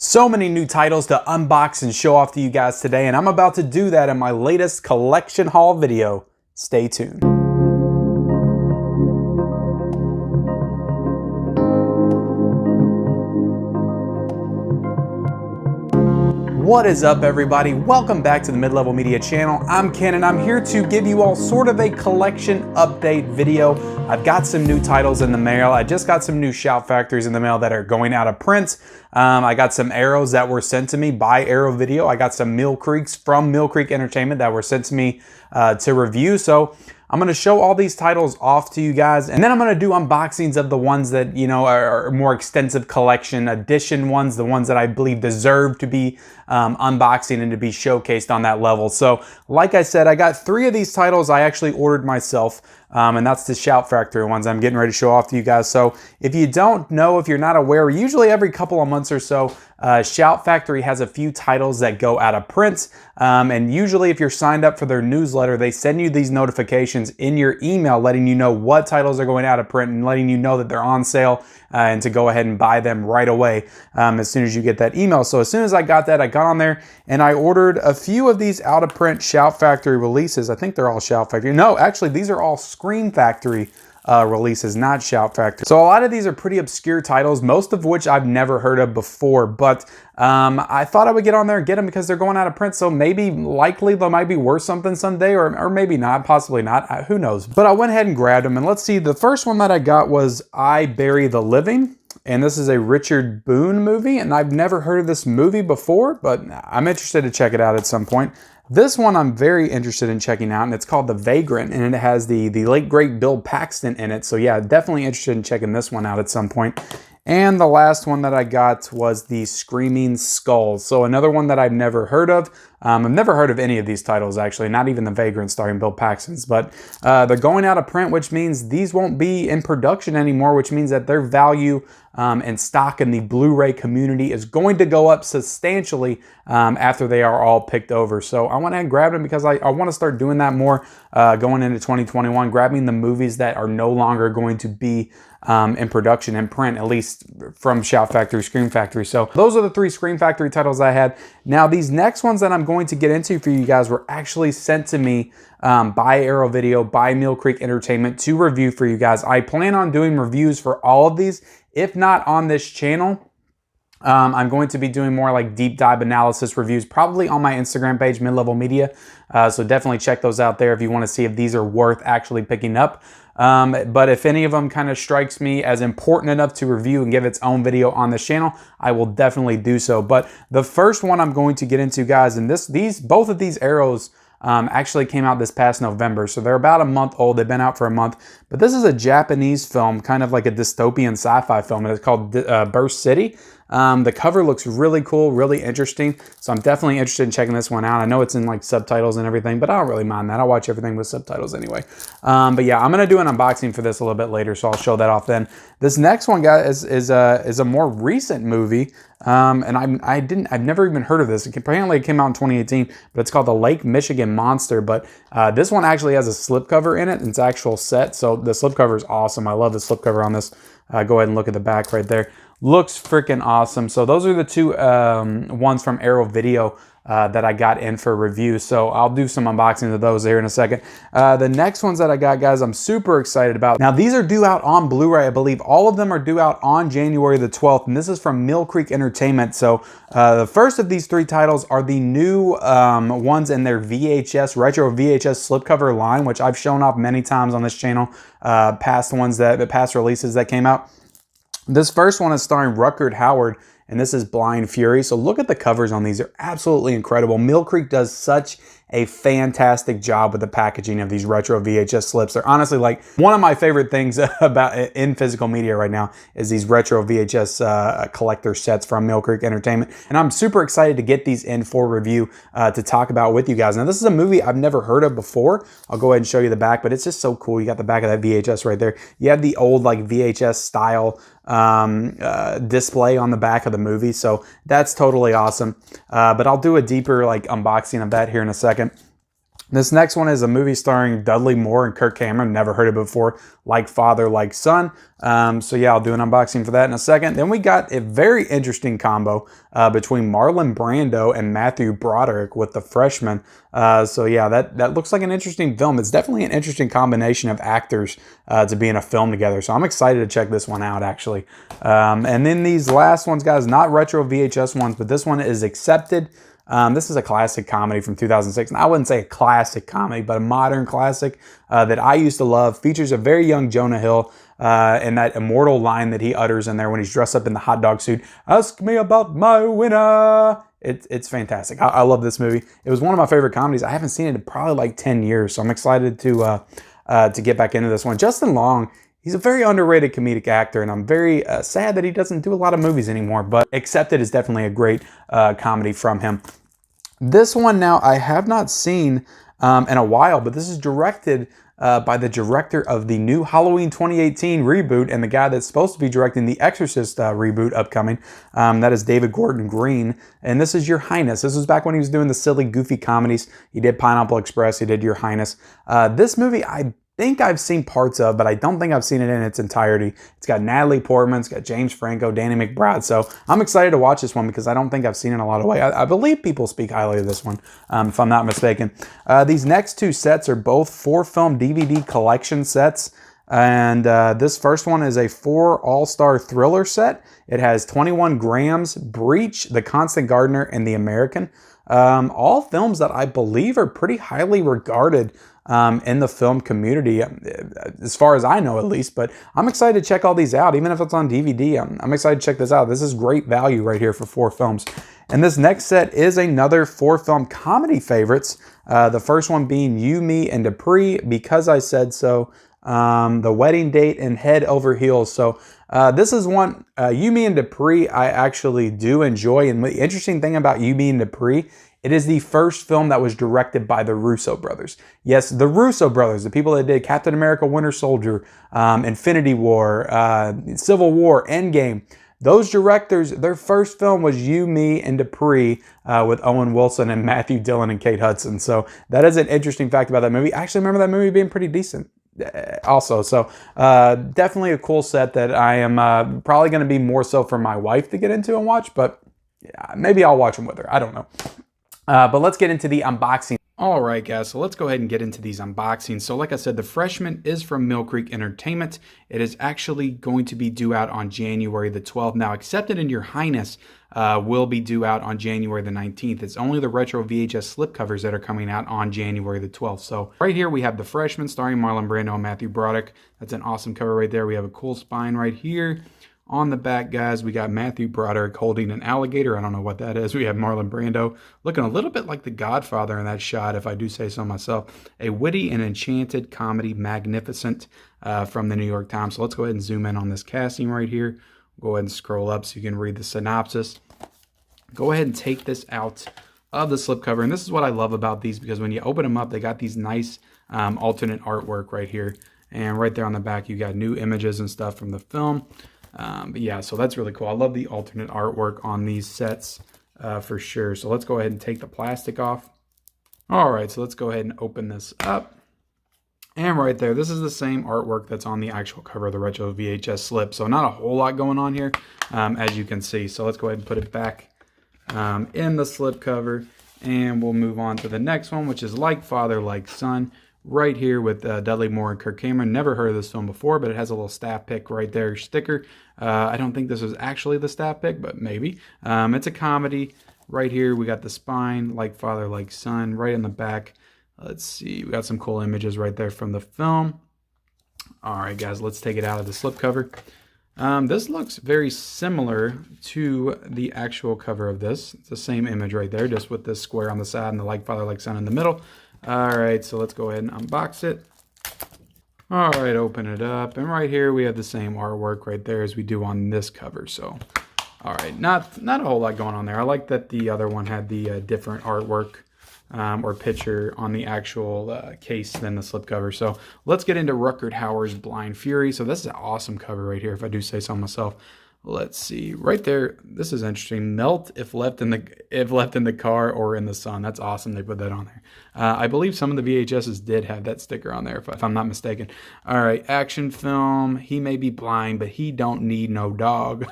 So many new titles to unbox and show off to you guys today, and I'm about to do that in my latest collection haul video. Stay tuned. What is up, everybody? Welcome back to the Mid-Level Media channel. I'm Ken and I'm here to give you all sort of a collection update video. I've got some new titles in the mail. I just got some new Shout Factories in the mail that are going out of print. I got some arrows that were sent to me by Arrow Video. I got some Millcreeks from Millcreek Entertainment that were sent to me to review. So I'm going to show all these titles off to you guys, and then I'm going to do unboxings of the ones that, you know, are more extensive collection edition ones, the ones that I believe deserve to be unboxing and to be showcased on that level. So like I said, I got 3 of these titles I actually ordered myself, and that's the Shout Factory ones I'm getting ready to show off to you guys. So if you don't know, if you're not aware, usually every couple of months or so, Shout Factory has a few titles that go out of print, and usually if you're signed up for their newsletter, they send you these notifications in your email letting you know what titles are going out of print and letting you know that they're on sale, and to go ahead and buy them right away as soon as you get that email. So as soon as I got that, I got on there and I ordered a few of these out of print Shout Factory releases. I think they're all Shout Factory. No, actually these are all Scream Factory releases, not Shout Factory. So a lot of these are pretty obscure titles, most of which I've never heard of before, but I thought I would get on there and get them because they're going out of print, so maybe, likely, they might be worth something someday, or maybe not, possibly not, who knows. But I went ahead and grabbed them, and let's see, the first one that I got was I Bury the Living, and this is a Richard Boone movie, and I've never heard of this movie before, but I'm interested to check it out at some point. This one I'm very interested in checking out, and it's called The Vagrant, and it has the late great Bill Paxton in it. So yeah, definitely interested in checking this one out at some point. And the last one that I got was the Screaming Skulls. So another one that I've never heard of. I've never heard of any of these titles, actually, not even The Vagrant starring Bill Paxton. But they're going out of print, which means these won't be in production anymore, which means that their value and stock in the Blu-ray community is going to go up substantially after they are all picked over. So I went ahead and grabbed them because I want to start doing that more going into 2021, grabbing the movies that are no longer going to be in production in print, at least from Shout Factory, Scream Factory. So those are the 3 Scream Factory titles I had. Now these next ones that I'm going to get into for you guys were actually sent to me by Arrow Video, by Millcreek Entertainment to review for you guys. I plan on doing reviews for all of these, if not on this channel. I'm going to be doing more like deep dive analysis reviews, probably on my Instagram page, Mid-Level Media. So definitely check those out there if you want to see if these are worth actually picking up. But if any of them kind of strikes me as important enough to review and give its own video on this channel, I will definitely do so. But the first one I'm going to get into, guys, and both of these arrows actually came out this past November, so they're about a month old. They've been out for a month, but this is a Japanese film, kind of like a dystopian sci-fi film, and it's called Burst City. The cover looks really cool, really interesting, so I'm definitely interested in checking this one out. I know it's in like subtitles and everything, but I don't really mind that. I'll watch everything with subtitles anyway. But yeah, I'm gonna do an unboxing for this a little bit later, so I'll show that off then. This next one, guys, is a more recent movie, and I've never even heard of this. Apparently it came out in 2018, but it's called The Lake Michigan Monster. But this one actually has a slipcover in it, and it's actual set, so the slipcover is awesome. I love the slipcover on this. Go ahead and look at the back right there. Looks freaking awesome. So those are the 2 ones from Arrow Video that I got in for review. So I'll do some unboxing of those here in a second. The next ones that I got, guys, I'm super excited about. Now these are due out on Blu-ray. I believe all of them are due out on January the 12th, and this is from Millcreek Entertainment. So the first of these 3 titles are the new ones in their VHS, retro VHS slipcover line, which I've shown off many times on this channel, past releases that came out. This first one is starring Ruckertower, and this is Blind Fury. So look at the covers on these. They're absolutely incredible. Millcreek does such a fantastic job with the packaging of these retro VHS slips. They're honestly like one of my favorite things about in physical media right now is these retro VHS collector sets from Millcreek Entertainment. And I'm super excited to get these in for review to talk about with you guys. Now this is a movie I've never heard of before. I'll go ahead and show you the back, but it's just so cool. You got the back of that VHS right there. You have the old like VHS style display on the back of the movie, so that's totally awesome. But I'll do a deeper like unboxing of that here in a second. This next one is a movie starring Dudley Moore and Kirk Cameron. Never heard of it before. Like Father, Like Son. So yeah, I'll do an unboxing for that in a second. Then we got a very interesting combo between Marlon Brando and Matthew Broderick with The Freshman. So yeah, that looks like an interesting film. It's definitely an interesting combination of actors to be in a film together. So I'm excited to check this one out, actually. And then these last ones, guys, not retro VHS ones, but this one is Accepted. This is a classic comedy from 2006. And I wouldn't say a classic comedy, but a modern classic that I used to love. Features a very young Jonah Hill and that immortal line that he utters in there when he's dressed up in the hot dog suit. Ask me about my winner. It's fantastic. I love this movie. It was one of my favorite comedies. I haven't seen it in probably like 10 years, so I'm excited to get back into this one. Justin Long, he's a very underrated comedic actor, and I'm very sad that he doesn't do a lot of movies anymore, but Accepted is definitely a great comedy from him. This one now I have not seen in a while, but this is directed by the director of the new Halloween 2018 reboot and the guy that's supposed to be directing the Exorcist reboot upcoming. That is David Gordon Green. And this is Your Highness. This was back when he was doing the silly, goofy comedies. He did Pineapple Express. He did Your Highness. This movie, I think I've seen parts of, but I don't think I've seen it in its entirety. It's got Natalie Portman, it's got James Franco, Danny McBride. So I'm excited to watch this one because I don't think I've seen it in a lot of ways. I believe people speak highly of this one, if I'm not mistaken. These next two sets are both 4-film DVD collection sets. And this first one is a 4 all-star thriller set. It has 21 Grams, Breach, The Constant Gardener, and The American. All films that I believe are pretty highly regarded in the film community, as far as I know at least. But I'm excited to check all these out, even if it's on DVD. I'm excited to check this out. This is great value right here for 4 films. And this next set is another 4-film comedy favorites. The first one being You, Me, and Dupree, Because I Said So, The Wedding Date, and Head Over Heels. So this is one, You, Me, and Dupree, I actually do enjoy. And the interesting thing about You, Me, and Dupree, it is the first film that was directed by the Russo brothers. Yes, the Russo brothers, the people that did Captain America, Winter Soldier, Infinity War, Civil War, Endgame. Those directors, their first film was You, Me, and Dupree with Owen Wilson and Matthew Dillon and Kate Hudson. So that is an interesting fact about that movie. I actually remember that movie being pretty decent also. So definitely a cool set that I am probably going to be more so for my wife to get into and watch, but yeah, maybe I'll watch them with her. I don't know. But let's get into the unboxing. All right, guys, so let's go ahead and get into these unboxings. So like I said, The Freshman is from Millcreek Entertainment. It is actually going to be due out on January the 12th. Now, Accepted in Your Highness will be due out on January the 19th. It's only the retro VHS slipcovers that are coming out on January the 12th. So right here we have The Freshman starring Marlon Brando and Matthew Broderick. That's an awesome cover right there. We have a cool spine right here. On the back, guys, we got Matthew Broderick holding an alligator. I don't know what that is. We have Marlon Brando looking a little bit like the Godfather in that shot, if I do say so myself. A witty and enchanted comedy, magnificent, from the New York Times. So let's go ahead and zoom in on this casting right here. Go ahead and scroll up so you can read the synopsis. Go ahead and take this out of the slipcover. And this is what I love about these, because when you open them up, they got these nice alternate artwork right here. And right there on the back, you got new images and stuff from the film. But yeah, so that's really cool. I love the alternate artwork on these sets for sure. So let's go ahead and take the plastic off. All right, so let's go ahead and open this up. And right there, this is the same artwork that's on the actual cover of the retro VHS slip. So not a whole lot going on here, as you can see. So let's go ahead and put it back in the slip cover. And we'll move on to the next one, which is Like Father, Like Son. Right here with Dudley Moore and Kirk Cameron. Never heard of this film before, but it has a little staff pick right there sticker. I don't think this was actually the staff pick, but maybe. It's a comedy. Right here we got the spine, Like Father, Like Son. Right in the back, let's see, we got some cool images right there from the film. All right, guys, let's take it out of the slipcover. This looks very similar to the actual cover of this. It's the same image right there, just with this square on the side and the Like Father, Like Son in the middle. All right, so let's go ahead and unbox it. All right, open it up. And right here, we have the same artwork right there as we do on this cover. So, all right, not a whole lot going on there. I like that the other one had the different artwork or picture on the actual case than the slipcover. So let's get into Ruckertower's Blind Fury. So this is an awesome cover right here, if I do say so myself. Let's see, right there. This is interesting. Melt if left in the car or in the sun. That's awesome. They put that on there. I believe some of the VHSs did have that sticker on there, if I'm not mistaken. All right, action film. He may be blind, but he don't need no dog.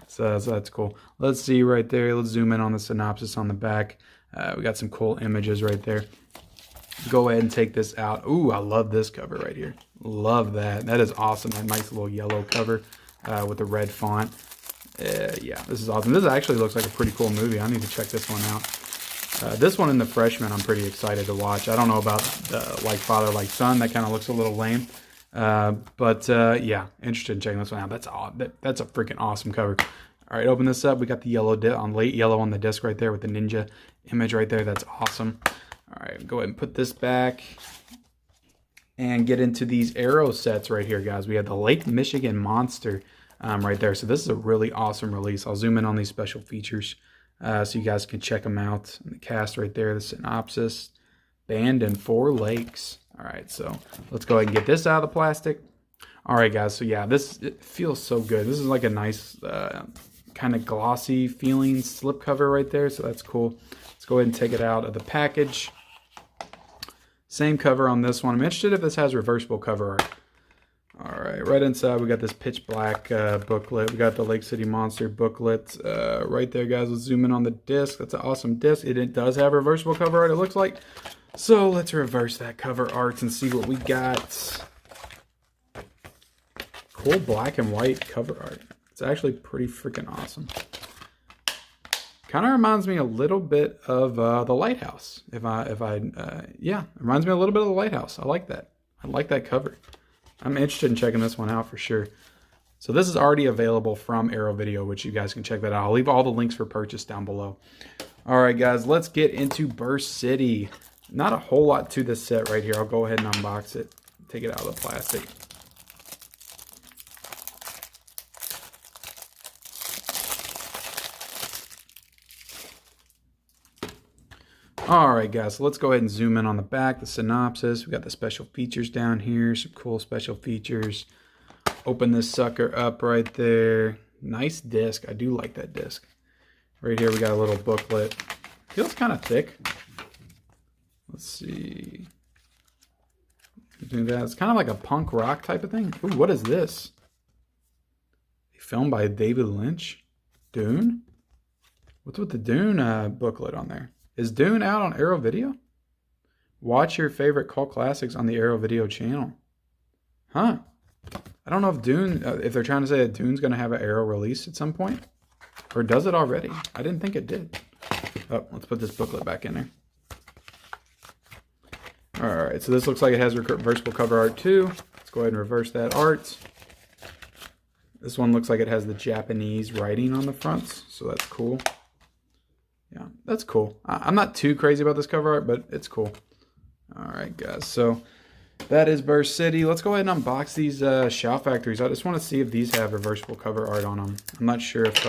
so that's cool. Let's see right there. Let's zoom in on the synopsis on the back. We got some cool images right there. Go ahead and take this out. Ooh, I love this cover right here. Love that. That is awesome. That nice little yellow cover. With the red font. Yeah, this is awesome. This actually looks like a pretty cool movie. I need to check this one out. This one in The Freshman, I'm pretty excited to watch. I don't know about Like Father, Like Son. That kind of looks a little lame. But yeah, interested in checking this one out. That's a freaking awesome cover. All right, open this up. We got the yellow late yellow on the disc right there with the ninja image right there. That's awesome. All right, go ahead and put this back. And get into these Arrow sets right here, guys. We have the Lake Michigan Monster right there. So this is a really awesome release. I'll zoom in on these special features so you guys can check them out. The cast right there, the synopsis, banned in 4 lakes. All right, so let's go ahead and get this out of the plastic. All right, guys. So yeah, it feels so good. This is like a nice kind of glossy feeling slipcover right there. So that's cool. Let's go ahead and take it out of the package. Same cover on this one. I'm interested if this has reversible cover art. All right, right inside we got this pitch black booklet. We got the Lake City Monster booklet right there, guys. Let's zoom in on the disc. That's an awesome disc. It does have reversible cover art, it looks like. So let's reverse that cover art and see what we got. Cool black and white cover art. It's actually pretty freaking awesome. Kind of reminds me a little bit of The Lighthouse. Yeah, it reminds me a little bit of The Lighthouse. I like that. I like that cover. I'm interested in checking this one out for sure. So this is already available from Arrow Video, which you guys can check that out. I'll leave all the links for purchase down below. All right, guys, let's get into Burst City. Not a whole lot to this set right here. I'll go ahead and unbox it. Take it out of the plastic. All right, guys, so let's go ahead and zoom in on the back, the synopsis. We got the special features down here, some cool special features. Open this sucker up right there. Nice disc. I do like that disc. Right here, we got a little booklet. Feels kind of thick. Let's see. It's kind of like a punk rock type of thing. Ooh, what is this? Filmed by David Lynch. Dune? What's with the Dune booklet on there? Is Dune out on Arrow Video? Watch your favorite cult classics on the Arrow Video channel. Huh. I don't know if Dune, if they're trying to say that Dune's going to have an Arrow release at some point. Or does it already? I didn't think it did. Oh, let's put this booklet back in there. Alright, so this looks like it has reversible cover art too. Let's go ahead and reverse that art. This one looks like it has the Japanese writing on the front, so that's cool. Yeah, that's cool. I'm not too crazy about this cover art, but it's cool. Alright, guys, so that is Burst City. Let's go ahead and unbox these Shout Factories. I just want to see if these have reversible cover art on them. I'm not sure if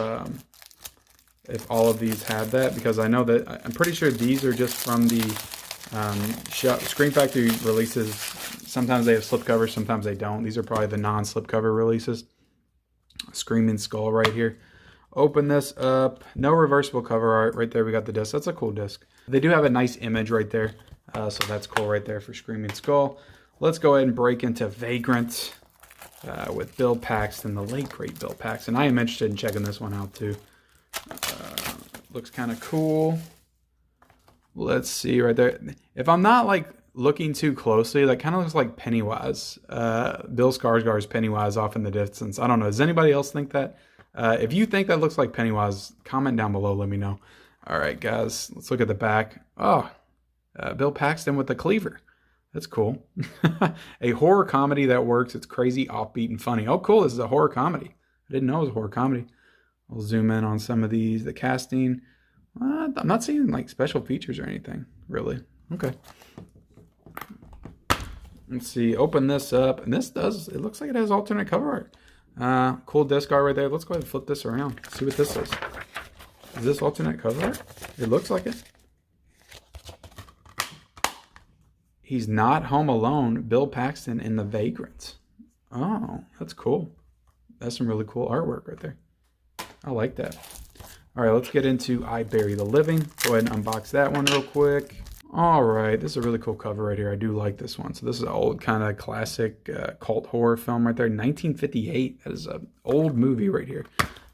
all of these have that, because I know that I'm pretty sure these are just from the Screen Factory releases. Sometimes they have slipcovers, sometimes they don't. These are probably the non-slipcover releases. Screaming Skull right here. Open this up. No reversible cover art. Right there we got the disc. That's a cool disc. They do have a nice image right there. So that's cool right there for Screaming Skull. Let's go ahead and break into Vagrant with Bill Paxton, the late great Bill Paxton. I am interested in checking this one out too. Looks kind of cool. Let's see right there. If I'm not like looking too closely, that kind of looks like Pennywise. Bill Skarsgård's Pennywise off in the distance. I don't know. Does anybody else think that? If you think that looks like Pennywise, comment down below. Let me know. All right, guys. Let's look at the back. Oh, Bill Paxton with the cleaver. That's cool. A horror comedy that works. It's crazy, offbeat, and funny. Oh, cool. This is a horror comedy. I didn't know it was a horror comedy. I'll zoom in on some of these. The casting. I'm not seeing like special features or anything, really. Okay. Let's see. Open this up. And this does, it looks like it has alternate cover art. Cool disc art right there. Let's go ahead and flip this around. See what this is. Is this alternate cover art? It looks like it. He's not home alone. Bill Paxton in The Vagrant. Oh, that's cool. That's some really cool artwork right there. I like that. All right, let's get into I Bury the Living. Go ahead and unbox that one real quick. All right, this is a really cool cover right here. I do like this one. So this is an old kind of classic cult horror film right there, 1958. That is an old movie right here.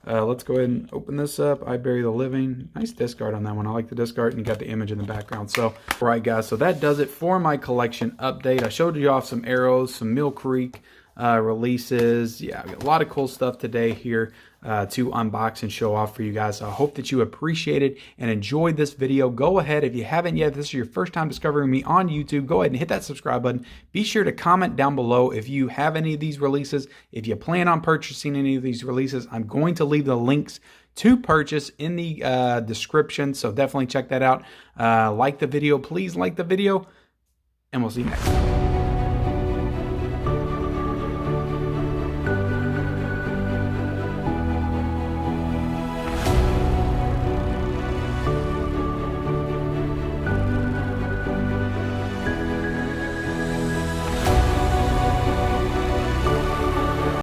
Let's go ahead and open this up. I Bury the Living. Nice disc art on that one. I like the disc art, and you got the image in the background. So, all right, guys, so that does it for my collection update. I showed you off some arrows, some Millcreek releases. Yeah, we got a lot of cool stuff today here to unbox and show off for you guys. So I hope that you appreciated and enjoyed this video. Go ahead, if you haven't yet, if this is your first time discovering me on YouTube, go ahead and hit that subscribe button. Be sure to comment down below if you have any of these releases. If you plan on purchasing any of these releases, I'm going to leave the links to purchase in the description. So definitely check that out. Like the video, please like the video, and we'll see you next time.